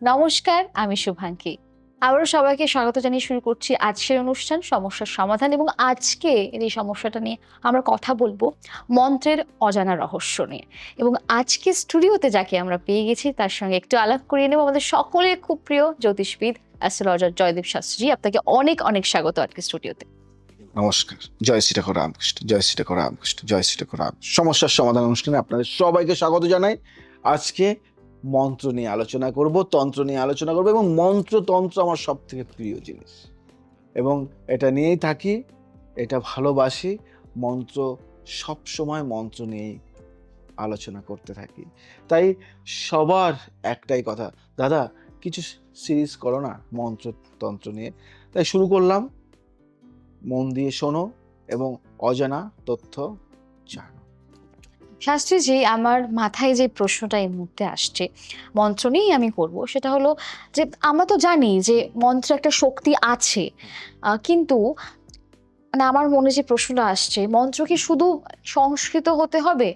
নমস্কার, আমি শুভাঙ্কি। আবারও সবাইকে স্বাগত জানিয়ে শুরু করছি আজকের অনুষ্ঠান সমস্যার সমাধান। এবং আজকে এই সমস্যাটা নিয়ে আমরা কথা বলবো মন্ত্রের অজানা রহস্য নিয়ে। এবং আজকে স্টুডিওতে যাকে আমরা পেয়ে গেছি তার সঙ্গে একটু আলাপ করিয়ে নেব আমাদের সকলের খুব প্রিয় জ্যোতিষবিদ অ্যাস্ট্রোলজার জয়দীপ শাস্ত্রী। আপনাকে অনেক অনেক স্বাগত আজকে স্টুডিওতে। নমস্কার। জয় শ্রীঠাকুর রামকৃষ্ণ, জয় শ্রীঠাকুর রামকৃষ্ণ, জয় শ্রীঠাকুর রাম। সমস্যার সমাধান অনুষ্ঠানে আপনাদের সবাইকে স্বাগত জানাই। আজকে মন্ত্র নিয়ে আলোচনা করব, তন্ত্র নিয়ে আলোচনা করব, এবং তন্ত্র আমার সব থেকে প্রিয় জিনিস এবং এটা নিয়েই থাকি, এটা ভালোবাসি। মন্ত্র সব সময় মন্ত্র নিয়েই আলোচনা করতে থাকি। তাই সবার একটাই কথা, দাদা কিছু সিরিজ করো না তন্ত্র নিয়ে। তাই শুরু করলাম। মন দিয়ে শোনো এবং অজানা তথ্য জানো। শাস্ত্রীজি, আমার মাথায় যে প্রশ্নটা এই মুহূর্তে আসছে মন্ত্র নিয়েই আমি করব, সেটা হলো যে আমরা তো জানি যে মন্ত্রে একটা শক্তি আছে, কিন্তু মানে আমার মনে যে প্রশ্নটা আসছে, মন্ত্র কি শুধু সংস্কৃত হতে হবে,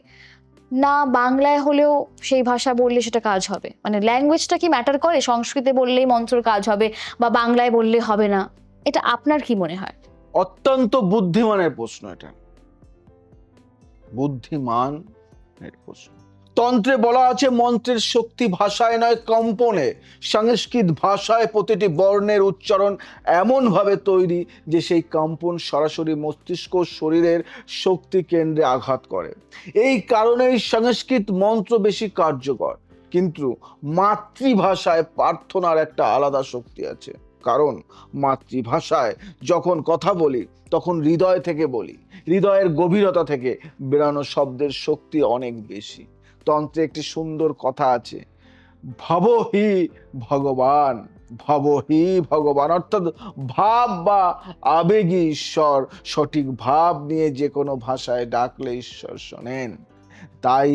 না বাংলায় হলেও সেই ভাষা বললে সেটা কাজ হবে? মানে ল্যাঙ্গুয়েজটা কি ম্যাটার করে? সংস্কৃতে বললেই মন্ত্রর কাজ হবে বা বাংলায় বললে হবে না? এটা আপনার কি মনে হয়? অত্যন্ত বুদ্ধিমানের প্রশ্ন, এটা বুদ্ধিমানের প্রশ্ন। তন্ত্রে বলা আছে মন্ত্রের শক্তি ভাষায় নয় কম্পনে। সংস্কৃত ভাষায় প্রতিটি বর্ণের উচ্চারণ এমন ভাবে তৈরি যে সেই কম্পন সরাসরি মস্তিষ্ক শরীরের শক্তি কেন্দ্রে আঘাত করে। এই কারণেই সংস্কৃত মন্ত্র বেশি কার্যকর। কিন্তু মাতৃভাষায় প্রার্থনার একটা আলাদা শক্তি আছে। কারণ মাতৃভাষায় যখন কথা বলি তখন হৃদয় থেকে বলি, হৃদয়ের গভীরতা থেকে বেরানো শব্দের শক্তি অনেক বেশি। তন্ত্রে একটি সুন্দর কথা আছে, ভাবহি ভগবান, ভাবহি ভগবান, অর্থাৎ ভাব বা আবেগী ঈশ্বর। সঠিক ভাব নিয়ে যে কোনো ভাষায় ডাকলে ঈশ্বর শোনেন। তাই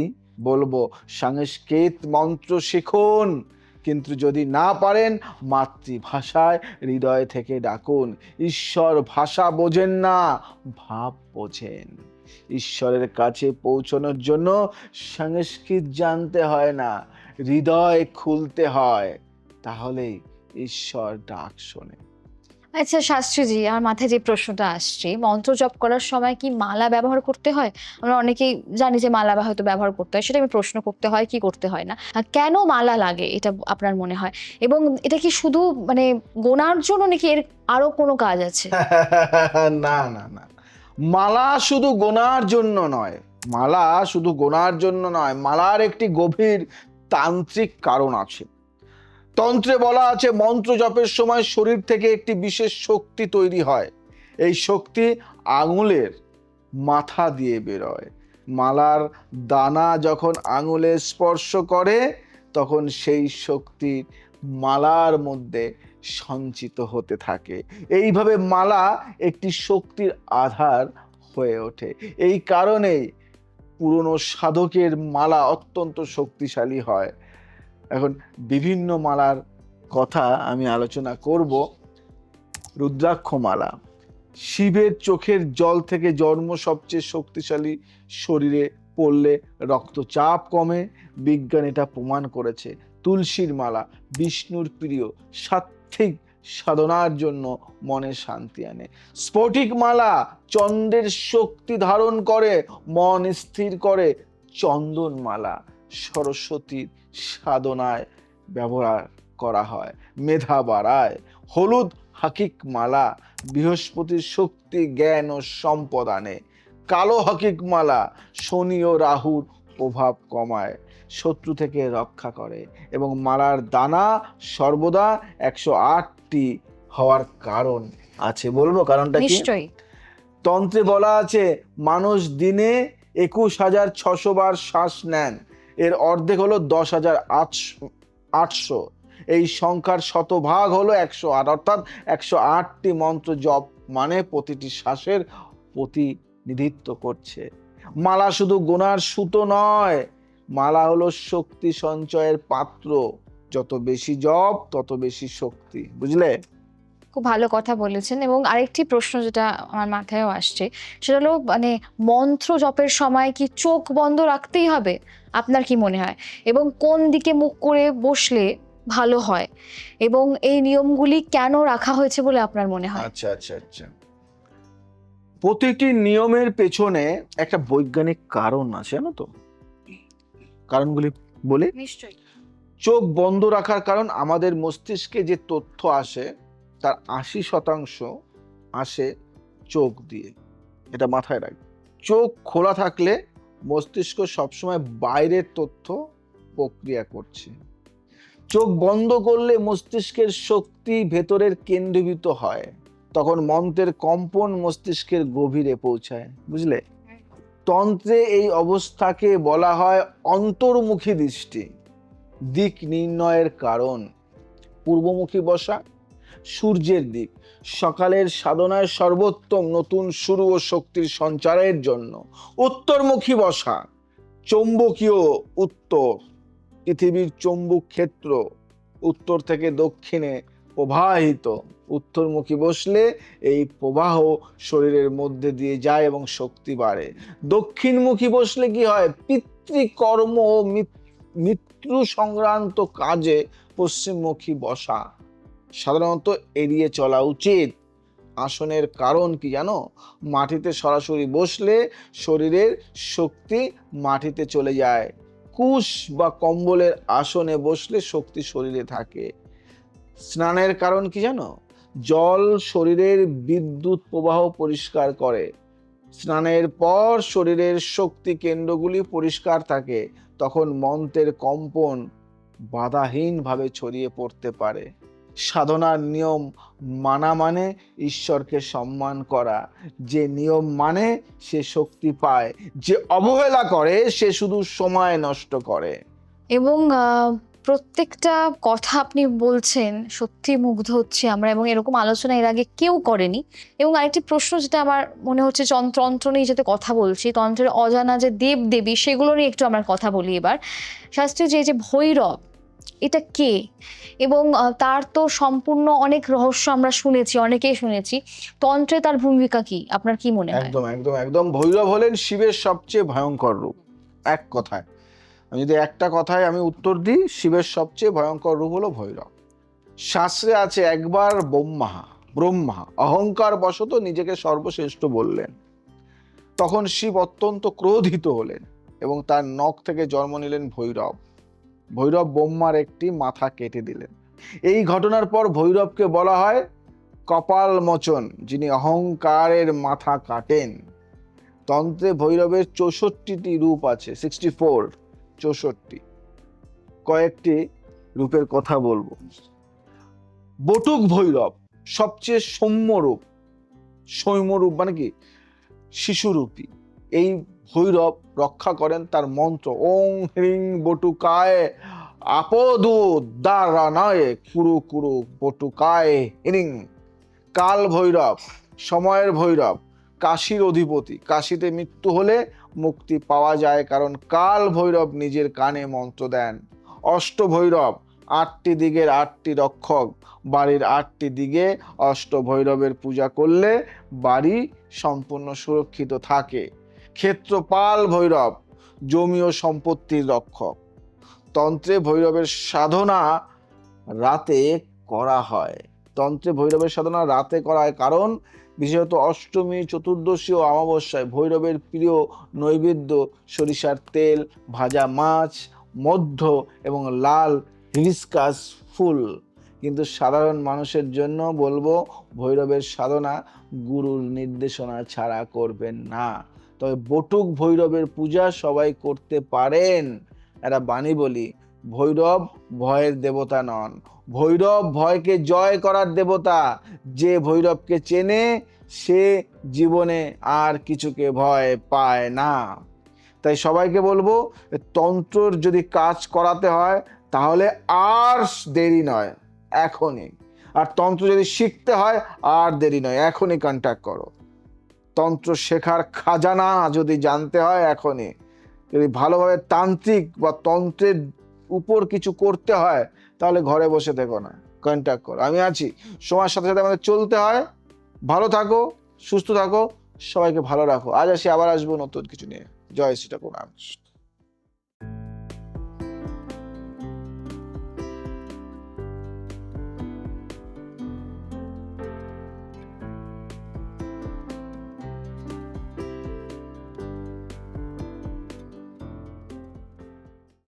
বলবো সংস্কৃত মন্ত্র শিখুন, কিন্তু যদি না পারেন মাতৃভাষায় হৃদয় থেকে ডাকুন। ঈশ্বর ভাষা বোঝেন না, ভাব বোঝেন। ঈশ্বরের কাছে পৌঁছানোর জন্য সংস্কৃত জানতে হয় না, হৃদয় খুলতে হয়, তাহলেই ঈশ্বর ডাক শোনে। আচ্ছা শাস্ত্রীজি, আমার মাথায় যে প্রশ্নটা আসছে, মন্ত্র জপ করার সময় কি মালা ব্যবহার করতে হয়? আমরা অনেকেই জানি যে মালা হয়তো ব্যবহার করতে হয়, সেটা আমি প্রশ্ন করতে হয় কি করতে হয় না, আর কেন মালা লাগে এটা আপনার মনে হয়? এবং এটা কি শুধু মানে গোনার জন্য, নাকি এর আরো কোনো কাজ আছে? না না না, মালা শুধু গোনার জন্য নয়, মালা শুধু গোনার জন্য নয়, মালার একটি গভীর তান্ত্রিক কারণ আছে। তন্ত্রে বলা আছে মন্ত্র জপের সময় শরীর থেকে একটি বিশেষ শক্তি তৈরি হয়। এই শক্তি আঙুলের মাথা দিয়ে বেরোয়। মালার দানা যখন আঙুলে স্পর্শ করে তখন সেই শক্তি মালার মধ্যে সঞ্চিত হতে থাকে। এইভাবে মালা একটি শক্তির আধার হয়ে ওঠে। এই কারণেই পুরনো সাধকের মালা অত্যন্ত শক্তিশালী হয়। এখন বিভিন্ন মালার কথা আমি আলোচনা করব। রুদ্রাক্ষ মালা, শিবের চোখের জল থেকে জন্ম সবচেয়ে শক্তিশালী, শরীরে পড়লে রক্তচাপ কমে, বিজ্ঞান এটা প্রমাণ করেছে। তুলসীর মালা, বিষ্ণুর প্রিয়, সাত্ত্বিক সাধনার জন্য মনে শান্তি আনে। স্ফটিক মালা চন্দ্রের শক্তি ধারণ করে, মন স্থির করে। চন্দন মালা সরস্বতীর সাধনায় ব্যবহার করা হয়, মেধা বাড়ায়। হলুদ হাকিক মালা বৃহস্পতির শক্তি, জ্ঞান ও সম্পদ আনে। কালো হাকিক মালা শনি ও রাহুর প্রভাব কমায়, শত্রু থেকে রক্ষা করে। এবং মালার দানা সর্বদা 108টি হওয়ার কারণ আছে। বলবো কারণটা কি? নিশ্চয়ই। তন্ত্রে বলা আছে মানুষ দিনে 21,600 বার শ্বাস নেন, এর অর্ধেক হলো 10,800। এই সংখ্যার শতভাগ হলো 108, অর্থাৎ 108টি মন্ত্র জপ মানে প্রতিটি শ্বাসের প্রতিনিধিত্ব করছে। মালা শুধু গোনার সুতো নয়, মালা হলো শক্তি সঞ্চয়ের পাত্র। যত বেশি জপ তত বেশি শক্তি, বুঝলে? খুব ভালো কথা বলেছেন। এবং আরেকটি প্রশ্ন যেটা আমার মাথায়ও আসছে, সেটা হলো মানে মন্ত্র জপের সময় কি চোখ বন্ধ রাখতেই হবে? আপনার কি মনে হয়? এবং কোন দিকে মুখ করে বসলে ভালো হয়, এবং এই নিয়মগুলি কেন রাখা হয়েছে বলে আপনার মনে হয়? আচ্ছা আচ্ছা আচ্ছা, প্রতিটি নিয়মের পেছনে একটা বৈজ্ঞানিক কারণ আছে, জানো তো? কারণগুলি বলি। নিশ্চয়ই। চোখ বন্ধ রাখার কারণ, আমাদের মস্তিষ্কে যে তথ্য আসে তার 80% আসে চোখ দিয়ে, এটা মাথায় রাখবে। চোখ খোলা থাকলে মস্তিষ্ক সবসময় বাইরের তথ্য প্রক্রিয়া করছে। চোখ বন্ধ করলে মস্তিষ্কের শক্তি ভেতরের কেন্দ্রীভূত হয়, তখন মন্ত্রের কম্পন মস্তিষ্কের গভীরে পৌঁছায়, বুঝলে? তন্ত্রে এই অবস্থাকে বলা হয় অন্তর্মুখী দৃষ্টি। দিক নির্ণয়ের কারণ, পূর্বমুখী বসা সূর্যের দিক, সকালের সাধনায় সর্বোত্তম নতুন শুরু ও শক্তির সঞ্চারের জন্য। উত্তরমুখী বসা চৌম্বকীয় উত্তর, পৃথিবীর চৌম্বক ক্ষেত্র উত্তর থেকে দক্ষিণে প্রবাহিত। উত্তরমুখী বসলে এই প্রবাহ শরীরের মধ্যে দিয়ে যায় এবং শক্তি বাড়ে। দক্ষিণমুখী বসলে কি হয়? পিতৃকর্ম ও মৃত্যু সংক্রান্ত কাজে পশ্চিমমুখী বসা সাধারণত এড়িয়ে চলা উচিত। আসনের কারণ কি জানো? মাটিতে সরাসরি বসলে শরীরের শক্তি মাটিতে চলে যায়। কুশ বা কম্বলের আসনে বসলে শক্তি শরীরে থাকে। স্নানের কারণ কি জানো? জল শরীরের বিদ্যুৎ প্রবাহ পরিষ্কার করে। স্নানের পর শরীরের শক্তি কেন্দ্রগুলি পরিষ্কার থাকে, তখন মন্ত্রের কম্পন বাধাহীনভাবে ছড়িয়ে পড়তে পারে। সাধনার নিয়ম মানা মানে ঈশ্বরকে সম্মান করা। যে নিয়ম মানে সে শক্তি পায়, যে অবহেলা করে সে শুধু সময় নষ্ট করে। এবং প্রত্যেকটা কথা আপনি বলছেন, সত্যি মুগ্ধ হচ্ছি আমরা, এবং এরকম আলোচনা এর আগে কেউ করেনি। এবং আরেকটি প্রশ্ন যেটা আমার মনে হচ্ছে, তন্ত্র নিয়ে যেতে কথা বলছি, তন্ত্রের অজানা যে দেব দেবী সেগুলো নিয়ে একটু আমরা কথা বলি এবার। শাস্ত্রে যে ভৈরব, এটা কে? এবং তার তো সম্পূর্ণ অনেক রহস্য আমরা শুনেছি, অনেকেই শুনেছি। তন্ত্রে তার ভূমিকা কি, আপনার কি মনে হয়? একদম একদম একদম, ভৈরব হলেন শিবের সবচেয়ে ভয়ঙ্কর রূপ। এক কথায় আমি যদি একটা কথায় আমি উত্তর দিই, শিবের সবচেয়ে ভয়ঙ্কর রূপ হলো ভৈরব। শাস্ত্রে আছে, একবার ব্রহ্মা অহংকার বশত নিজেকে সর্বশ্রেষ্ঠ বললেন। তখন শিব অত্যন্ত ক্রোধিত হলেন এবং তার নখ থেকে জন্ম নিলেন ভৈরব। ভৈরব ব্রহ্মার একটি মাথা কেটে দিলেন। এই ঘটনার পর ভৈরবকে বলা হয় কপাল মোচন, যিনি অহংকারের মাথা কাটেন। তন্ত্রে ভৈরবের 64টি রূপ আছে, 64। কয়েকটি রূপের কথা বলবো। বটুক ভৈরব সবচেয়ে সৌম্য রূপ মানে কি? শিশুরূপী। এই ভৈরব রক্ষা করেন তার মন্ত্র ওং হ্রিং বটুকায় আপদুদ্ধারণায় কুরু কুরু বটুকায় হ্রিং। কাল ভৈরব সময়ের ভৈরব, কাশীর অধিপতি। কাশীতে মৃত্যু হলে মুক্তি পাওয়া যায়, কারণ কাল ভৈরব নিজের কানে মন্ত্র দেন। অষ্ট ভৈরব 8টি দিকের 8টি রক্ষক। বাড়ির 8টি দিকে অষ্ট ভৈরবের পূজা করলে বাড়ি সম্পূর্ণ সুরক্ষিত থাকে। ক্ষেত্রপাল ভৈরব জমি ও সম্পত্তির রক্ষক। তন্ত্রে ভৈরবের সাধনা রাতে করা হয়। তন্ত্রে ভৈরবের সাধনা রাতে করা হয় কারণ বিশেষত অষ্টমী, চতুর্দশী ও অমাবস্যায় ভৈরবের প্রিয় নৈবেদ্য সরিষার তেল, ভাজা মাছ, মধ্য এবং লাল হিবিস্কাস ফুল। কিন্তু সাধারণ মানুষের জন্য বলবো, ভৈরবের সাধনা গুরুর নির্দেশনা ছাড়া করবেন না। তবে বটুক ভৈরবের পূজা সবাই করতে পারেন। একটা বাণী বলি, ভৈরব ভয়ের দেবতা নন, ভৈরব ভয়কে জয় করার দেবতা। যে ভৈরবকে চেনে সে জীবনে আর কিছুকে ভয় পায় না। তাই সবাইকে বলবো, তন্ত্রর যদি কাজ করাতে হয় তাহলে আর দেরি নয়, এখনই। আর তন্ত্র যদি শিখতে হয় আর দেরি নয়, এখনই কন্ট্যাক্ট করো। তন্ত্র শেখার খাজানা যদি জানতে হয় এখনই। যদি ভালোভাবে তান্ত্রিক বা তন্ত্রের উপর কিছু করতে হয় তাহলে ঘরে বসে থেকো না, কন্ট্যাক্ট করো। আমি আছি। সময়ের সাথে সাথে আমাদের চলতে হয়। ভালো থাকো, সুস্থ থাকো, সবাইকে ভালো রাখো। আজ আসি, আবার আসবো নতুন কিছু নিয়ে। জয় শ্রী ঠাকুর।